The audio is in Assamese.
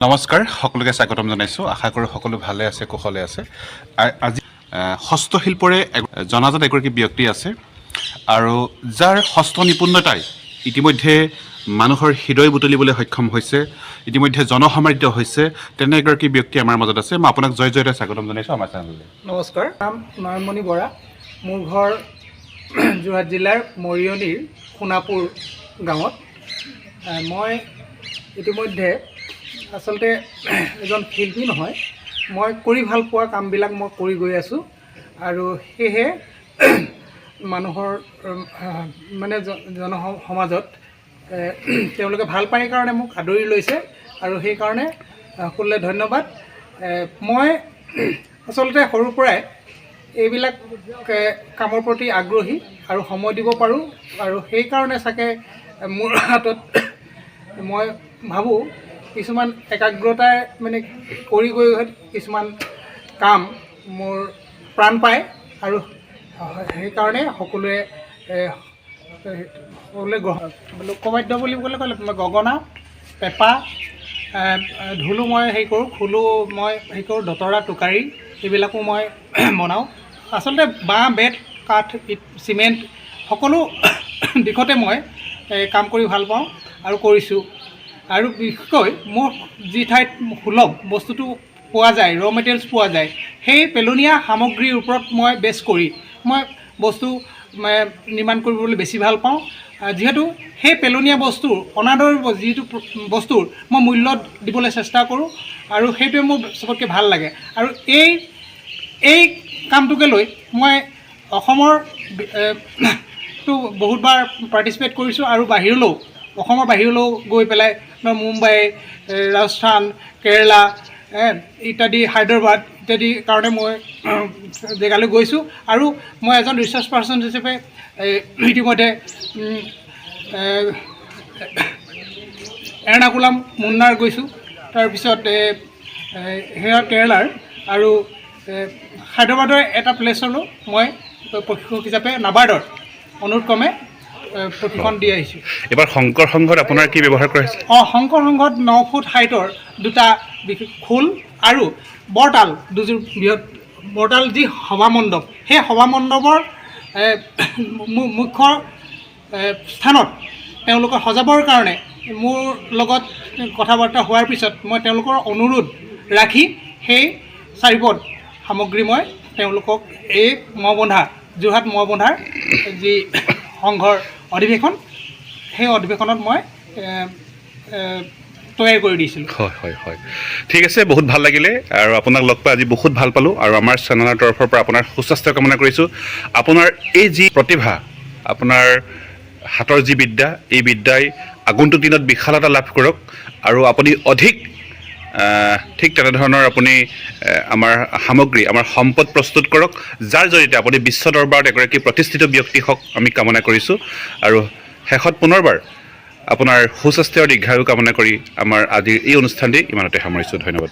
নমস্কাৰ সকলোকে স্বাগতম জনাইছোঁ আশা কৰোঁ সকলো ভালে আছে কুশলে আছে আজি হস্তশিল্পৰে জনাজাত এগৰাকী ব্যক্তি আছে আৰু যাৰ হস্ত নিপুণতাই ইতিমধ্যে মানুহৰ হৃদয় বুটলিবলৈ সক্ষম হৈছে ইতিমধ্যে জনসমাদৃত হৈছে তেনে এগৰাকী ব্যক্তি আমাৰ মাজত আছে মই আপোনাক জয় জয়তে স্বাগতম জনাইছোঁ আমাৰ চেনেললৈ নমস্কাৰ নাম নয়নমণি বৰা মোৰ ঘৰ যোৰহাট জিলাৰ মৰিয়নিৰ সোণাপুৰ গাঁৱত মই ইতিমধ্যে আচলতে এজন শিল্পী নহয় মই কৰি ভাল পোৱা কামবিলাক মই কৰি গৈ আছোঁ আৰু সেয়েহে মানুহৰ মানে সমাজত তেওঁলোকে ভাল পায় কাৰণে মোক আদৰি লৈছে আৰু সেইকাৰণে সকলোলৈ ধন্যবাদ মই আচলতে সৰুৰ পৰাই এইবিলাক কামৰ প্ৰতি আগ্ৰহী আৰু সময় দিব পাৰোঁ আৰু সেইকাৰণে চাগে মোৰ হাতত মই ভাবোঁ কিছুমান একাগ্ৰতাই মানে কৰি গৈ কিছুমান কাম মোৰ প্ৰাণ পায় আৰু সেইকাৰণে সকলোৱে লোকবাদ্য বুলি ক'লে গগনা পেঁপা ঢোলো মই হেৰি কৰোঁ খোলো মই হেৰি কৰোঁ দতৰা টোকাৰী এইবিলাকো মই বনাওঁ আচলতে বাঁহ বেত কাঠ চিমেণ্ট সকলো দিশতে মই কাম কৰি ভাল পাওঁ আৰু কৰিছোঁ আৰু বিশেষকৈ মোৰ যি ঠাইত সুলভ বস্তুটো পোৱা যায় ৰ মেটেৰিয়েলছ পোৱা যায় সেই পেলনীয়া সামগ্ৰীৰ ওপৰত মই বেছ কৰি মই বস্তু নিৰ্মাণ কৰিবলৈ বেছি ভাল পাওঁ যিহেতু সেই পেলনীয়া বস্তুৰ অনাদৰ যিটো বস্তুৰ মই মূল্য দিবলৈ চেষ্টা কৰোঁ আৰু সেইটোৱে মোৰ চবতকৈ ভাল লাগে আৰু এই কামটোকে লৈ মই অসমৰ তো বহুতবাৰ পাৰ্টিচিপেট কৰিছোঁ আৰু বাহিৰলৈও অসমৰ বাহিৰলৈও গৈ পেলাই মুম্বাই ৰাজস্থান কেৰেলা ইত্যাদি হায়দৰাবাদ ইত্যাদি কাৰণে মই জেগালৈ গৈছোঁ আৰু মই এজন ৰিচাৰ্চ পাৰ্চন হিচাপে ইতিমধ্যে এৰ্ণাকুলাম মুন্নাৰ গৈছোঁ তাৰপিছত সেয়া কেৰেলাৰ আৰু হায়দৰাবাদৰ এটা প্লেচলৈ মই প্ৰশিক্ষক হিচাপে নাবাৰ্ডৰ অনুৰোধক্ৰমে প্ৰশিক্ষণ দি আহিছোঁ এবাৰ শংকৰ সংঘত আপোনাৰ কি ব্যৱহাৰ কৰা হৈছে শংকৰ সংঘত 9 ফুট হাইটৰ দুটা খোল আৰু বৰতাল দুযোৰ বৃহৎ বৰতাল যি সভামণ্ডপ সেই সভামণ্ডপৰ মুখ্য স্থানত তেওঁলোকৰ সজাবৰ কাৰণে মোৰ লগত কথা বাৰ্তা হোৱাৰ পিছত মই তেওঁলোকৰ অনুৰোধ ৰাখি সেই চাৰিপদ সামগ্ৰী মই তেওঁলোকক এই মহবন্ধা যোৰহাট মহবন্ধাৰ যি সংঘৰ অধিৱেশন সেই অধিৱেশনত মই তৈয়াৰ কৰি দিছিলোঁ হয় ঠিক আছে বহুত ভাল লাগিলে আৰু আপোনাক লগ পাই আজি বহুত ভাল পালোঁ আৰু আমাৰ চেনেলৰ তৰফৰ পৰা আপোনাৰ সুস্বাস্থ্য কামনা কৰিছোঁ আপোনাৰ এই যি প্ৰতিভা আপোনাৰ হাতৰ যি বিদ্যা এই বিদ্যাই আগন্তুক দিনত বিশালতা লাভ কৰক আৰু আপুনি অধিক ঠিক তেনেধৰণৰ আপুনি আমাৰ সামগ্ৰী আমাৰ সম্পদ প্ৰস্তুত কৰক যাৰ জৰিয়তে আপুনি বিশ্ব দৰবাৰত এগৰাকী প্ৰতিষ্ঠিত ব্যক্তি হওক আমি কামনা কৰিছোঁ আৰু শেষত পুনৰবাৰ আপোনাৰ সুস্বাস্থ্য আৰু দীৰ্ঘায়ু কামনা কৰি আমাৰ আজিৰ এই অনুষ্ঠানটি ইমানতে সামৰিছোঁ ধন্যবাদ